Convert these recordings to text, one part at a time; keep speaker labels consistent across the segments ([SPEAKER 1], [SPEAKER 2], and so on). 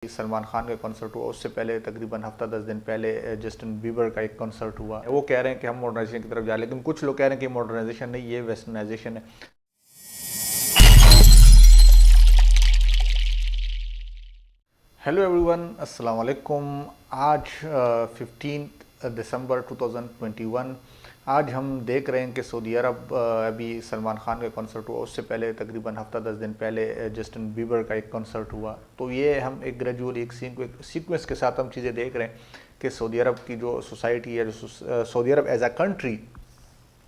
[SPEAKER 1] सलमान खान का कॉन्सर्ट हुआ, उससे पहले तकरीबन हफ्ता 10 दिन पहले जस्टिन बीबर का एक कॉन्सर्ट हुआ। वो कह रहे हैं कि हम मॉडर्नाइजेशन की तरफ जा रहे हैं, लेकिन कुछ लोग कह रहे हैं कि मॉडर्नाइजेशन नहीं, ये वेस्टर्नाइजेशन है। हेलो एवरीवन, अस्सलाम वालेकुम। आज 15 दिसंबर 2021। आज हम देख रहे हैं कि सऊदी अरब अभी सलमान खान का कॉन्सर्ट हुआ, उससे पहले तकरीबन हफ्ता 10 दिन पहले जस्टिन बीबर का एक कॉन्सर्ट हुआ। तो ये हम एक ग्रेजुअली एक सीक्वेंस के साथ हम चीज़ें देख रहे हैं कि सऊदी अरब की जो सोसाइटी है, जो Saudi Arab as a country,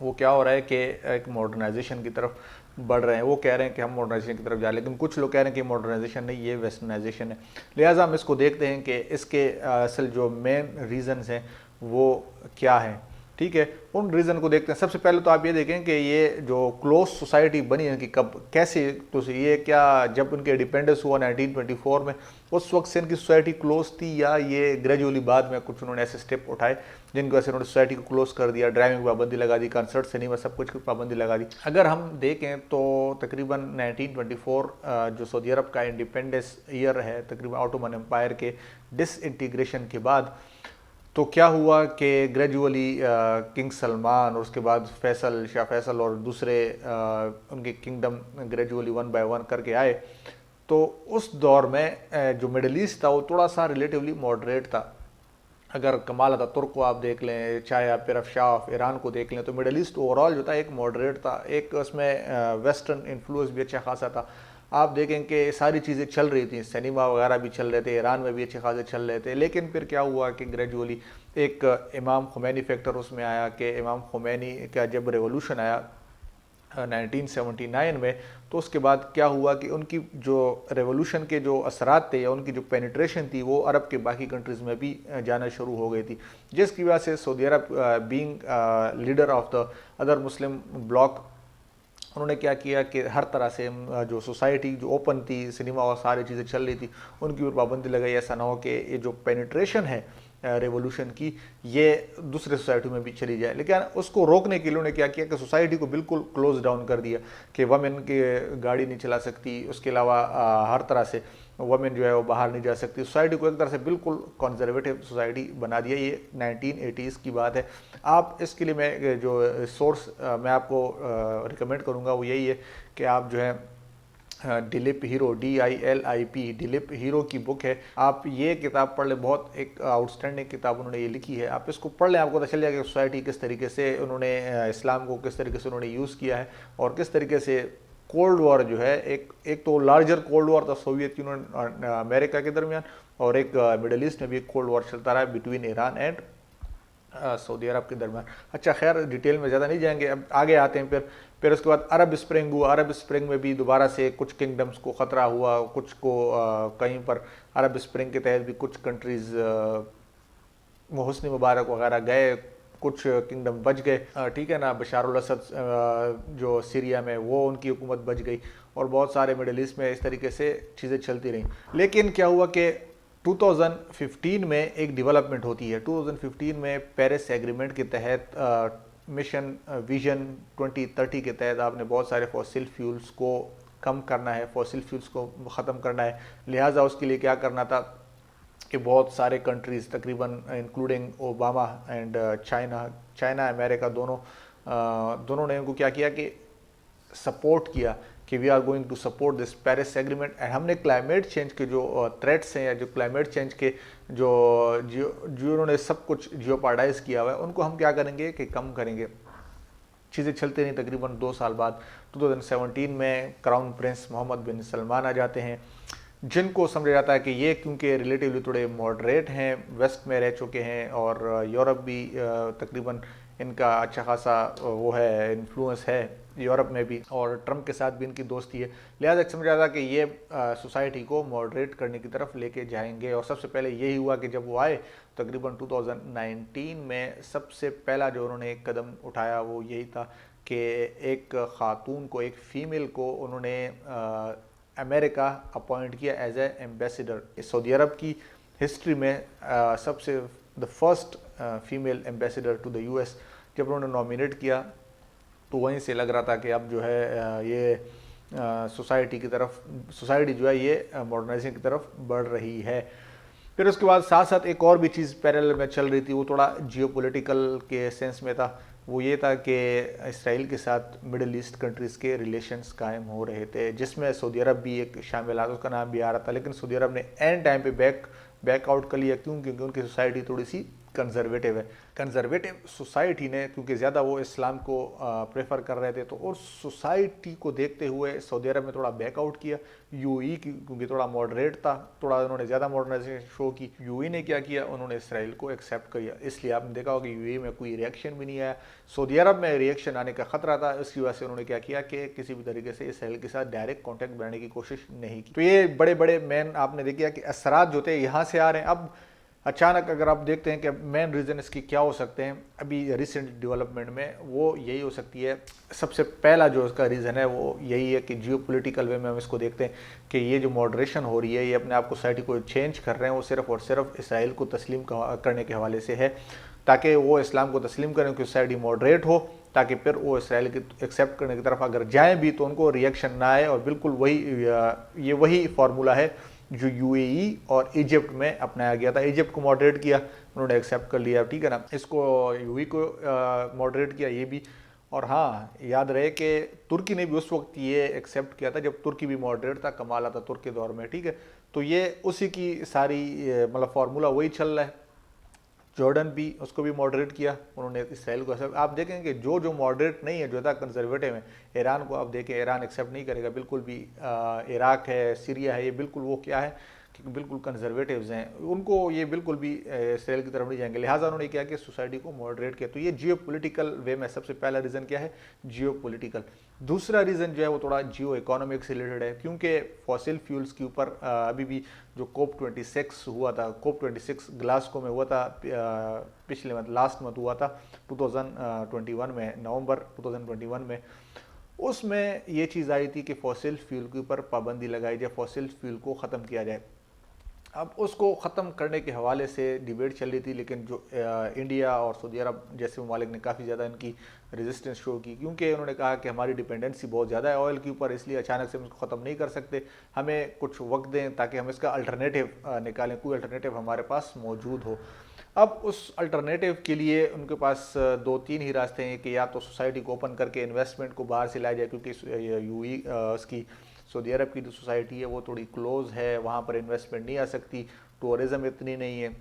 [SPEAKER 1] वो क्या हो रहा है कि एक मॉडर्नाइजेशन की तरफ बढ़ रहे हैं। वो कह रहे हैं कि हम मॉडर्नाइजेशन की तरफ जा रहे हैं, लेकिन कुछ लोग कह रहे हैं कि मॉडर्नाइजेशन नहीं, ये वेस्टर्नाइजेशन है। लिहाजा हम इसको देखते हैं कि इसके असल जो मेन रीज़न्स हैं वो क्या है। ठीक है, उन रीज़न को देखते हैं। सबसे पहले तो आप ये देखें कि ये जो क्लोज सोसाइटी बनी है कि कब कैसे, तो ये क्या जब उनके इंडिपेंडेंस हुआ 1924 में, उस वक्त से इनकी सोसाइटी क्लोज थी, या ये ग्रेजुअली बाद में कुछ उन्होंने ऐसे स्टेप उठाए जिनकी वजह से उन्होंने सोसाइटी को क्लोज कर दिया, ड्राइविंग पाबंदी लगा दी, कंसर्ट से नहीं, बस सब कुछ की पाबंदी लगा दी। अगर हम देखें तो तकरीबन 1924 जो सऊदी अरब का इंडिपेंडेंस ईयर है, तकरीबन ऑटोमन एम्पायर के डिसइंटीग्रेशन के बाद, तो क्या हुआ कि ग्रेजुअली किंग सलमान और उसके बाद फैसल, शाह फैसल और दूसरे उनके kingdom gradually one by one करके आए। तो उस दौर में जो मिडल ईस्ट था वो थोड़ा सा रिलेटिवली मॉडरेट था। अगर कमाल अतातुर्क को आप देख लें, चाहे आप फिर ऑफ ईरान को देख लें, तो मिडल ईस्ट ओवरऑल जो था एक मॉडरेट था, एक उसमें वेस्टर्न इन्फ्लुएंस भी अच्छा खासा था। आप देखें कि सारी चीज़ें चल रही थी, सिनेमा वगैरह भी चल रहे थे, ईरान में भी अच्छे खासे चल रहे थे। लेकिन फिर क्या हुआ कि ग्रेजुअली एक इमाम खुमैनी फैक्टर उसमें आया कि इमाम खुमैनी का जब रेवोल्यूशन आया 1979 में, तो उसके बाद क्या हुआ कि उनकी जो रेवोल्यूशन के जो असरात थे या उनकी जो पेनिट्रेशन थी वो अरब के बाकी कंट्रीज़ में भी जाना शुरू हो गई थी, जिसकी वजह से Saudi Arab being leader of the other Muslim block, उन्होंने क्या किया कि हर तरह से जो सोसाइटी जो ओपन थी, सिनेमा और सारी चीज़ें चल रही थी, उनकी ऊपर पाबंदी लगाई। ऐसा ना हो कि ये जो पेनिट्रेशन है रेवोल्यूशन की, ये दूसरे सोसाइटी में भी चली जाए। लेकिन उसको रोकने के लिए उन्होंने क्या किया कि सोसाइटी को बिल्कुल क्लोज डाउन कर दिया कि वमेन की गाड़ी नहीं चला सकती, उसके अलावा हर तरह से वमेन जो है वो बाहर नहीं जा सकती। सोसाइटी को एक तरह से बिल्कुल कंजर्वेटिव सोसाइटी बना दिया। ये 1980s की बात है। आप इसके लिए मैं जो सोर्स मैं आपको रिकमेंड करूँगा वो यही है कि आप जो है Dilip hero, DILIP, Dilip hero की बुक है, आप ये किताब पढ़ लें। बहुत एक आउटस्टैंडिंग किताब उन्होंने ये लिखी है, आप इसको पढ़ लें, आपको पता चल जाएगा कि सोसाइटी किस तरीके से उन्होंने इस्लाम को किस तरीके से उन्होंने यूज़ किया है, और किस तरीके से कोल्ड वॉर जो है, एक तो लार्जर कोल्ड वॉर था सोवियत यूनियन और अमेरिका के दरमियान, और एक मिडल ईस्ट में भी एक कोल्ड वॉर चलता रहा बिटवीन ईरान एंड सऊदी अरब के दरमियान। अच्छा, खैर डिटेल में ज़्यादा नहीं जाएंगे, अब आगे आते हैं। फिर उसके बाद अरब स्प्रिंग हुआ। अरब स्प्रिंग में भी दोबारा से कुछ किंगडम्स को ख़तरा हुआ, कुछ को कहीं पर अरब स्प्रिंग के तहत भी कुछ कंट्रीज़ होस्नी मुबारक वगैरह गए, कुछ किंगडम बच गए। ठीक है ना, बशारुल असद जो सीरिया में, वो उनकी हुकूमत बच गई, और बहुत सारे मिडल ईस्ट में इस तरीके से चीज़ें चलती रहीं। लेकिन क्या हुआ कि 2015 में एक डेवलपमेंट होती है। 2015 में पेरिस एग्रीमेंट के तहत मिशन विजन 2030 के तहत आपने बहुत सारे फॉसिल फ्यूल्स को कम करना है, फॉसिल फ्यूल्स को ख़त्म करना है। लिहाजा उसके लिए क्या करना था कि बहुत सारे कंट्रीज़ तकरीबन including Obama and China America दोनों ने उनको क्या किया कि सपोर्ट किया कि we are going to support this Paris agreement. And हमने क्लाइमेट चेंज के जो थ्रेट्स हैं, या जो क्लाइमेट चेंज के जो उन्होंने सब कुछ जियोपार्डाइज किया हुआ है, उनको हम क्या करेंगे कि कम करेंगे। चीज़ें चलती रहीं। तकरीबन 2 साल बाद 2017 में क्राउन प्रिंस मोहम्मद बिन सलमान आ जाते हैं, जिनको समझा जाता है कि ये क्योंकि रिलेटिवली थोड़े मॉडरेट हैं, वेस्ट में रह चुके हैं, और यूरोप भी तकरीबन इनका अच्छा खासा वो है, इन्फ्लुएंस है यूरोप में भी, और ट्रम्प के साथ भी इनकी दोस्ती है। लिहाजा समझा जाता है कि ये सोसाइटी को मॉडरेट करने की तरफ लेके जाएंगे। और सबसे पहले यही हुआ कि जब वो आए तकरीबन 2019 में, सबसे पहला जो उन्होंने एक कदम उठाया वो यही था कि एक ख़ातून को, एक फ़ीमेल को उन्होंने अमेरिका अपॉइंट किया as a ambassador. Saudi Arab की हिस्ट्री में सबसे the first female ambassador to the US जब उन्होंने नॉमिनेट किया, तो वहीं से लग रहा था कि अब जो है ये सोसाइटी की तरफ, सोसाइटी जो है ये मॉडर्नाइजेशन की तरफ बढ़ रही है। फिर उसके बाद साथ साथ एक और भी चीज़ पैरेलल में चल रही थी, वो थोड़ा जियोपॉलिटिकल के सेंस में था। वो ये था कि इसराइल के साथ मिडिल ईस्ट कंट्रीज़ के रिलेशंस कायम हो रहे थे, जिसमें सऊदी अरब भी एक शामिल था, उसका नाम भी आ रहा था। लेकिन सऊदी अरब ने एंड टाइम पे बैक आउट कर लिया। क्यों? क्योंकि उनकी सोसाइटी थोड़ी सी कंजर्वेटिव है। कंजर्वेटिव सोसाइटी ने, क्योंकि ज़्यादा वो इस्लाम को प्रेफर कर रहे थे, तो और सोसाइटी को देखते हुए सऊदी अरब ने थोड़ा बैकआउट किया। यूएई क्योंकि थोड़ा मॉडरेट था, थोड़ा उन्होंने ज़्यादा मॉडर्नाइजेशन शो की। यूएई ने क्या किया, उन्होंने इसराइल को एक्सेप्ट किया। इसलिए आपने देखा होगा कि यूएई में कोई रिएक्शन भी नहीं आया। सऊदी अरब में रिएक्शन आने का खतरा था, इसकी वजह से उन्होंने क्या किया कि किसी भी तरीके से इसराइल के साथ डायरेक्ट कॉन्टैक्ट बनाने की कोशिश नहीं की। तो ये बड़े बड़े मेन आपने देखा कि असरात जो थे यहाँ से आ रहे हैं। अब अचानक अगर आप देखते हैं कि मेन रीज़न इसकी क्या हो सकते हैं अभी रिसेंट डेवलपमेंट में, वो यही हो सकती है। सबसे पहला जो इसका रीज़न है वो यही है कि जियोपॉलिटिकल वे में हम इसको देखते हैं कि ये जो मॉडरेशन हो रही है, ये अपने आप को सोसाइटी को चेंज कर रहे हैं, वो सिर्फ और सिर्फ इसराइल को तस्लीम करने के हवाले से है, ताकि वो इस्लाम को तस्लीम करें कि सोसाइटी मॉडरेट हो, ताकि फिर वो इसराइल की एक्सेप्ट करने की तरफ अगर जाएँ भी तो उनको रिएक्शन ना आए। और बिल्कुल ये वही फार्मूला है जो यूएई और इजिप्ट में अपनाया गया था। इजिप्ट को मॉडरेट किया, उन्होंने एक्सेप्ट कर लिया, ठीक है ना। इसको यूएई को मॉडरेट किया, ये भी। और हाँ, याद रहे कि तुर्की ने भी उस वक्त ये एक्सेप्ट किया था जब तुर्की भी मॉडरेट था, कमाल अतातुर्क के दौर में, ठीक है। तो ये उसी की सारी मतलब फार्मूला वही चल रहा है। जॉर्डन भी, उसको भी मॉडरेट किया उन्होंने इसराइल को एक्सेप्ट। आप देखेंगे जो मॉडरेट नहीं है, जो था कंजर्वेटिव है, ईरान को आप देखें, ईरान एक्सेप्ट नहीं करेगा बिल्कुल भी। इराक है, सीरिया है, ये बिल्कुल वो क्या है कि बिल्कुल कंजर्वेटिव्स हैं, उनको ये बिल्कुल भी इसराइल की तरफ नहीं जाएंगे। लिहाजा उन्होंने क्या किया, सोसाइटी को मॉडरेट किया। तो ये जियोपॉलिटिकल वे में सबसे पहला रीज़न क्या है, जियोपॉलिटिकल। दूसरा रीज़न जो है वो थोड़ा जियो इकोनॉमिक से रिलेटेड है, क्योंकि फॉसिल फ्यूल्स के ऊपर अभी भी जो COP26 हुआ था, COP26 ग्लासगो में हुआ था पिछले मंथ, लास्ट मंथ हुआ था 2021 में, नवंबर 2021 में। उसमें ये चीज़ आई थी कि फॉसिल फ्यूल के ऊपर पाबंदी लगाई जाए, फॉसिल फ्यूल को ख़त्म किया जाए। अब उसको ख़त्म करने के हवाले से डिबेट चल रही थी, लेकिन जो इंडिया और सऊदी अरब जैसे ममालिक ने काफ़ी ज़्यादा इनकी रेजिस्टेंस शो की, क्योंकि उन्होंने कहा कि हमारी डिपेंडेंसी बहुत ज़्यादा है ऑयल के ऊपर, इसलिए अचानक से हम इसको ख़त्म नहीं कर सकते, हमें कुछ वक्त दें ताकि हम इसका अल्टरनेटिव निकालें, कोई अल्टरनेटिव हमारे पास मौजूद हो। अब उस अल्टरनेटिव के लिए उनके पास दो तीन ही रास्ते हैं कि या तो सोसाइटी को ओपन करके इन्वेस्टमेंट को बाहर से लाया जाए, क्योंकि यूएई उसकी सऊदी अरब की जो सोसाइटी है वो थोड़ी क्लोज है, वहाँ पर इन्वेस्टमेंट नहीं आ सकती, टूरिज़म इतनी नहीं है,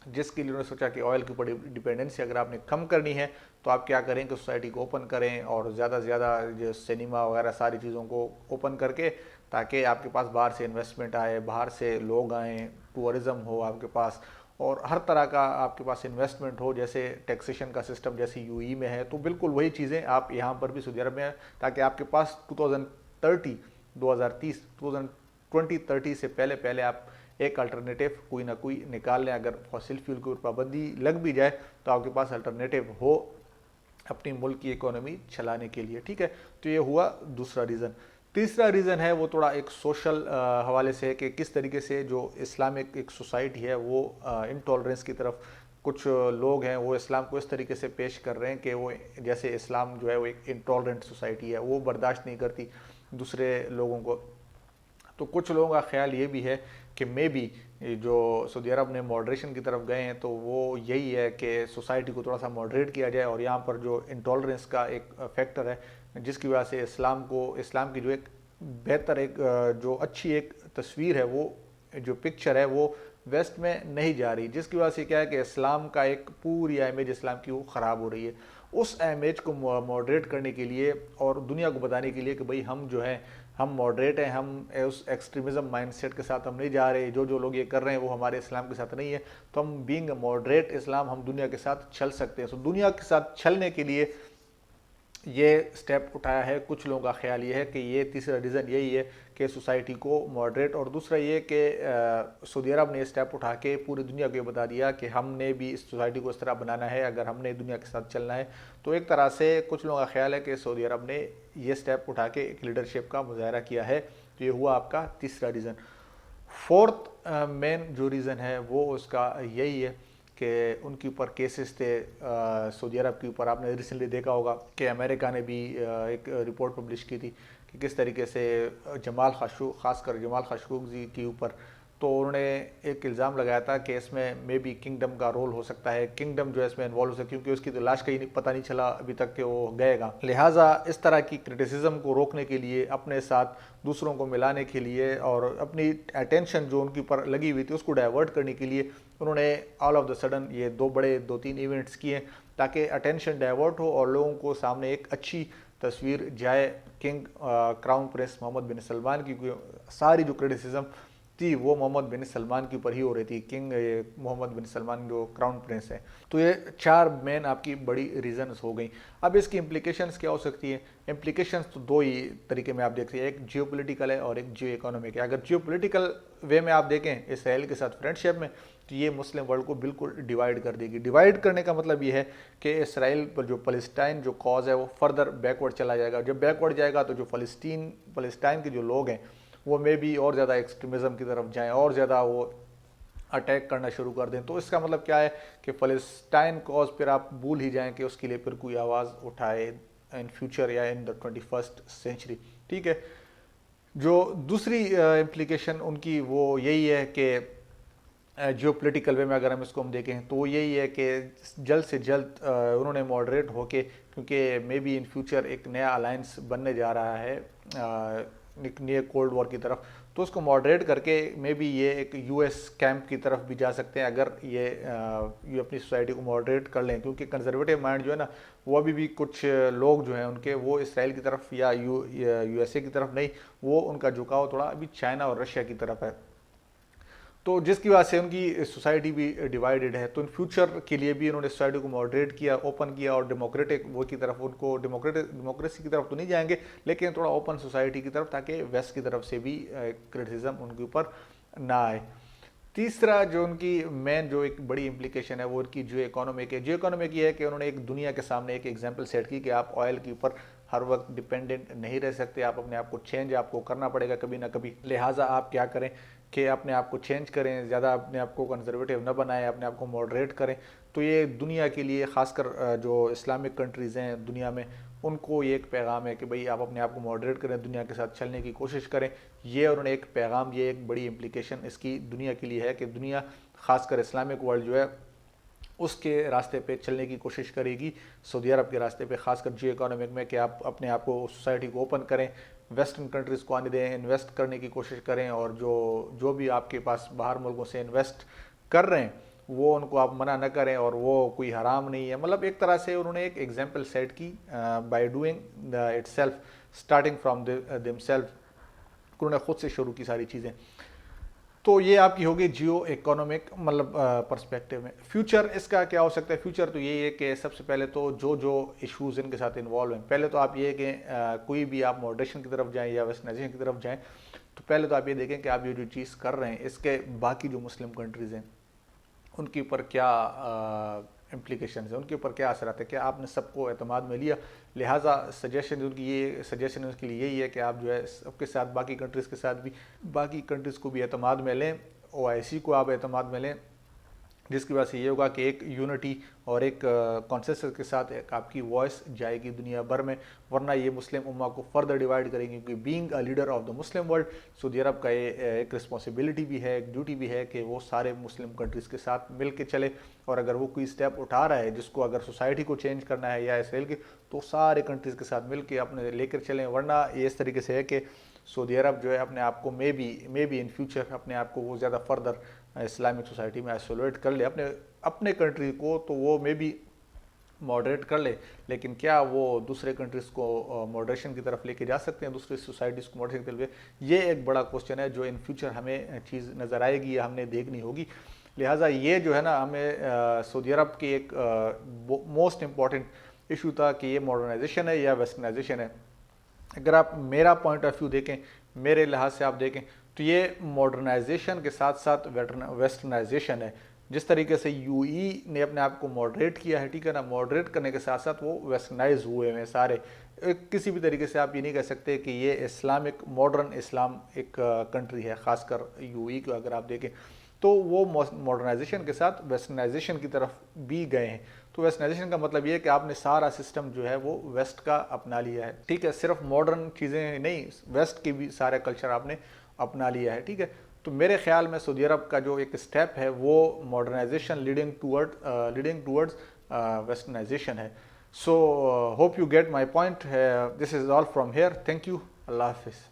[SPEAKER 1] जिसके लिए उन्होंने सोचा कि ऑयल के ऊपर डिपेंडेंसी अगर आपने कम करनी है तो आप क्या करें कि सोसाइटी को ओपन करें और ज़्यादा से ज़्यादा जो सिनेमा वगैरह सारी चीज़ों को ओपन करके, ताकि आपके पास बाहर से इन्वेस्टमेंट आए, बाहर से लोग आएँ, टूरिज़म हो आपके पास, और हर तरह का आपके पास इन्वेस्टमेंट हो, जैसे टैक्सेशन का सिस्टम जैसे यूएई में है, तो बिल्कुल वही चीज़ें आप यहाँ पर भी सऊदी अरब में है, ताकि आपके पास 2030 से पहले पहले आप एक अल्टरनेटिव कोई ना कोई निकाल लें। अगर फॉसिल फ्यूल के ऊपर पाबंदी लग भी जाए तो आपके पास अल्टरनेटिव हो अपनी मुल्क की इकोनॉमी चलाने के लिए, ठीक है। तो ये हुआ दूसरा रीज़न। तीसरा रीज़न है वो थोड़ा एक सोशल हवाले से है कि किस तरीके से जो इस्लामिक एक सोसाइटी है वो इंटॉलरेंस की तरफ, कुछ लोग हैं वो इस्लाम को इस तरीके से पेश कर रहे हैं कि वो जैसे इस्लाम जो है वो एक इंटॉलरेंट सोसाइटी है, वो बर्दाश्त नहीं करती दूसरे लोगों को। तो कुछ लोगों का ख्याल ये भी है कि मे बी जो सऊदी अरब ने मॉडरेशन की तरफ गए हैं तो वो यही है कि सोसाइटी को थोड़ा सा मॉडरेट किया जाए, और यहाँ पर जो इंटॉलरेंस का एक फैक्टर है जिसकी वजह से इस्लाम की जो एक बेहतर एक जो अच्छी एक तस्वीर है, वो जो पिक्चर है वो वेस्ट में नहीं जा रही, जिसकी वजह से क्या है कि इस्लाम का एक पूरी इमेज इस्लाम की वो ख़राब हो रही है। उस इमेज को मॉडरेट करने के लिए और दुनिया को बताने के लिए कि भाई हम जो है हम मॉडरेट हैं, हम उस एक्सट्रीमिज़म माइंडसेट के साथ हम नहीं जा रहे, जो लोग ये कर रहे हैं वो हमारे इस्लाम के साथ नहीं है, तो हम बीइंग मॉडरेट इस्लाम हम दुनिया के साथ चल सकते हैं। तो दुनिया के साथ चलने के लिए ये स्टेप उठाया है। कुछ लोगों का ख्याल ये है कि ये तीसरा रीज़न यही है कि सोसाइटी को मॉडरेट, और दूसरा ये कि सऊदी अरब ने स्टेप उठा के पूरी दुनिया को ये बता दिया कि हमने भी इस सोसाइटी को इस तरह बनाना है अगर हमने दुनिया के साथ चलना है। तो एक तरह से कुछ लोगों का ख्याल है कि सऊदी अरब ने ये स्टेप उठा के एक लीडरशिप का मुजाहरा किया है। तो ये हुआ आपका तीसरा रीज़न। फोर्थ मेन जो रीज़न है वो उसका यही है कि उनके ऊपर केसेस थे सऊदी अरब के ऊपर। आपने रिसेंटली देखा होगा कि अमेरिका ने भी एक रिपोर्ट पब्लिश की थी कि किस तरीके से जमाल खशोगी, ख़ासकर जमाल खशोगी के ऊपर, तो उन्होंने एक इल्ज़ाम लगाया था कि इसमें मे बी किंगडम का रोल हो सकता है, किंगडम जो है इसमें इन्वॉल्व हो सकता है, क्योंकि उसकी तो लाश कहीं पता नहीं चला अभी तक कि वो गएगा। लिहाजा इस तरह की क्रिटिसिज्म को रोकने के लिए, अपने साथ दूसरों को मिलाने के लिए और अपनी अटेंशन जो उनके ऊपर लगी हुई थी उसको डाइवर्ट करने के लिए उन्होंने ऑल ऑफ द सडन ये दो तीन इवेंट्स किए, ताकि अटेंशन डाइवर्ट हो और लोगों को सामने एक अच्छी तस्वीर जाए किंग क्राउन प्रिंस मोहम्मद बिन सलमान की। सारी जो क्रिटिसिज्म थी वो मोहम्मद बिन सलमान के ऊपर ही हो रही थी, किंग मोहम्मद बिन सलमान जो क्राउन प्रिंस है। तो ये 4 मेन आपकी बड़ी रीजंस हो गई। अब इसकी इम्प्लीकेशंस क्या हो सकती है? इम्प्लीकेशंस तो 2 ही तरीके में आप देख सकते हैं, एक जियोपॉलिटिकल है और एक जियो इकोनॉमिक है। अगर जियोपॉलिटिकल वे में आप देखें इसराइल के साथ फ्रेंडशिप में, तो ये मुस्लिम वर्ल्ड को बिल्कुल डिवाइड कर देगी। डिवाइड करने का मतलब ये है कि इसराइल पर जो फ़लस्तीन जो कॉज है वो फर्दर बैकवर्ड चला जाएगा। जब बैकवर्ड जाएगा तो जो फ़लस्तीन के जो लोग हैं वो मे भी और ज़्यादा एक्सट्रीमिज़म की तरफ जाएं, और ज़्यादा वो अटैक करना शुरू कर दें। तो इसका मतलब क्या है कि फ़लस्तीन कॉज फिर आप भूल ही जाएं कि उसके लिए फिर कोई आवाज़ उठाए इन फ्यूचर या इन द 21st सेंचुरी। ठीक है। जो दूसरी इम्प्लीकेशन उनकी वो यही है कि जियो पोलिटिकल वे में अगर हम इसको देखें तो यही है कि जल्द से जल्द उन्होंने मॉडरेट होके, क्योंकि मे बी इन फ्यूचर एक नया अलायंस बनने जा रहा है एक नए कोल्ड वॉर की तरफ, तो उसको मॉडरेट करके मे बी ये एक यूएस कैंप की तरफ भी जा सकते हैं अगर ये अपनी सोसाइटी को मॉडरेट कर लें। क्योंकि कंजर्वेटिव माइंड जो है ना, वो अभी भी कुछ लोग जो हैं उनके वो इसराइल की तरफ या यूएसए की तरफ नहीं, वो उनका झुकाव थोड़ा अभी चाइना और रशिया की तरफ है। तो जिसकी वजह से उनकी सोसाइटी भी डिवाइडेड है। तो इन फ्यूचर के लिए भी उन्होंने सोसाइटी को मॉडरेट किया, ओपन किया और डेमोक्रेटिक वो की तरफ, उनको डेमोक्रेसी की तरफ तो नहीं जाएंगे लेकिन थोड़ा ओपन सोसाइटी की तरफ, ताकि वेस्ट की तरफ से भी क्रिटिसिज्म उनके ऊपर ना आए। तीसरा जो उनकी मेन जो एक बड़ी इम्प्लीकेशन है वो उनकी जियो इकोनॉमिक है। जियो इकोनॉमिक ये है कि उन्होंने एक दुनिया के सामने एक एग्जांपल सेट की कि आप ऑयल के ऊपर हर वक्त डिपेंडेंट नहीं रह सकते, आप अपने आप को चेंज आपको करना पड़ेगा कभी ना कभी। लिहाजा आप क्या करें कि अपने आप को चेंज करें, ज़्यादा अपने आप को कंजर्वेटिव न बनाएं, अपने आप को मॉडरेट करें। तो ये दुनिया के लिए, ख़ासकर जो इस्लामिक कंट्रीज़ हैं दुनिया में, उनको ये एक पैगाम है कि भाई आप अपने आप को मॉडरेट करें, दुनिया के साथ चलने की कोशिश करें। ये उन्होंने एक पैगाम, ये एक बड़ी इम्प्लीकेशन इसकी दुनिया के लिए है कि दुनिया, ख़ासकर इस्लामिक वर्ल्ड जो है, उसके रास्ते पे चलने की कोशिश करेगी, सऊदी अरब के रास्ते पे, खासकर जियो इकोनॉमिक में, कि आप अपने आप को, सोसाइटी को ओपन करें, वेस्टर्न कंट्रीज़ को आने दें, इन्वेस्ट करने की कोशिश करें, और जो भी आपके पास बाहर मुल्कों से इन्वेस्ट कर रहे हैं वो उनको आप मना न करें, और वो कोई हराम नहीं है। मतलब एक तरह से उन्होंने एक एग्जाम्पल सेट की by doing itself, starting from themselves, उन्होंने खुद से शुरू की सारी चीज़ें। तो ये आपकी होगी जियो इकोनॉमिक मतलब पर्सपेक्टिव में। फ्यूचर इसका क्या हो सकता है? फ्यूचर तो यही है कि सबसे पहले तो जो इश्यूज इनके साथ इन्वॉल्व हैं, पहले तो आप ये कि कोई भी आप मॉडरेशन की तरफ जाएं या वेस्टर्नाइजेशन की तरफ जाएं, तो पहले तो आप ये देखें कि आप ये जो चीज़ कर रहे हैं इसके बाकी जो मुस्लिम कंट्रीज़ हैं उनके ऊपर क्या इम्प्लीकेशन है, उनके ऊपर क्या असर आता है, क्या आपने सबको एतमाद में लिया। लिहाजा सजेशन उसके लिए यही है कि आप जो है सबके साथ, बाकी कंट्रीज़ के साथ भी, बाकी कंट्रीज़ को भी एतमाद में लें, OIC को आप एतमाद में लें, जिसकी वजह से ये होगा कि एक यूनिटी और एक कॉन्सेंसस के साथ एक आपकी वॉइस जाएगी दुनिया भर में। वरना ये मुस्लिम उम्मा को फर्दर डिवाइड करेंगे, क्योंकि being a leader of the Muslim world, Saudi Arab का ये एक रिस्पॉन्सिबिलिटी भी है, एक ड्यूटी भी है कि वो सारे मुस्लिम कंट्रीज़ के साथ मिल के चले। और अगर वो कोई स्टेप उठा रहा है जिसको अगर सोसाइटी को चेंज करना है या इसराइल के, तो सारे कंट्रीज़ के साथ मिल के अपने लेकर चलें। वरना ये इस तरीके से है कि सऊदी अरब जो है अपने आप को मे बी इन फ्यूचर अपने आप को वो ज़्यादा फर्दर इस्लामिक सोसाइटी में आइसोलेट कर ले, अपने कंट्री को तो वो मे बी मॉडरेट कर ले, लेकिन क्या वो दूसरे कंट्रीज़ को मॉडरेशन की तरफ लेके जा सकते हैं, दूसरी सोसाइटीज़ को मॉडरेशन के लिए? ये एक बड़ा क्वेश्चन है जो इन फ्यूचर हमें चीज़ नज़र आएगी या हमने देखनी होगी। लिहाजा ये जो है ना, हमें सऊदी अरब की एक मोस्ट इम्पॉर्टेंट इशू था कि ये मॉडर्नाइजेशन है या वेस्टर्नाइजेशन है। अगर आप मेरा पॉइंट ऑफ व्यू देखें, मेरे लिहाज से आप देखें, तो ये मॉडर्नाइजेशन के साथ साथ वेस्टर्नाइजेशन है। जिस तरीके से UAE ने अपने आप को मॉडरेट किया है, ठीक है ना, मॉडरेट करने के साथ साथ वो वेस्टर्नाइज हुए हैं सारे। किसी भी तरीके से आप ये नहीं कह सकते कि ये इस्लामिक मॉडर्न इस्लाम एक कंट्री है, ख़ासकर UAE को अगर आप देखें। तो वो मॉडर्नाइजेशन के साथ वेस्टर्नाइजेशन की तरफ भी गए हैं। तो वेस्टर्नाइजेशन का मतलब ये है कि आपने सारा सिस्टम जो है वो वेस्ट का अपना लिया है, ठीक है, सिर्फ मॉडर्न चीज़ें नहीं, वेस्ट के भी सारे कल्चर आपने अपना लिया है, ठीक है। तो मेरे ख्याल में सऊदी अरब का जो एक स्टेप है वो मॉडर्नाइजेशन लीडिंग टूवर्ड्स वेस्टर्नाइजेशन है। So hope you get my point. This is all from here, thank you, अल्लाह हाफिज़।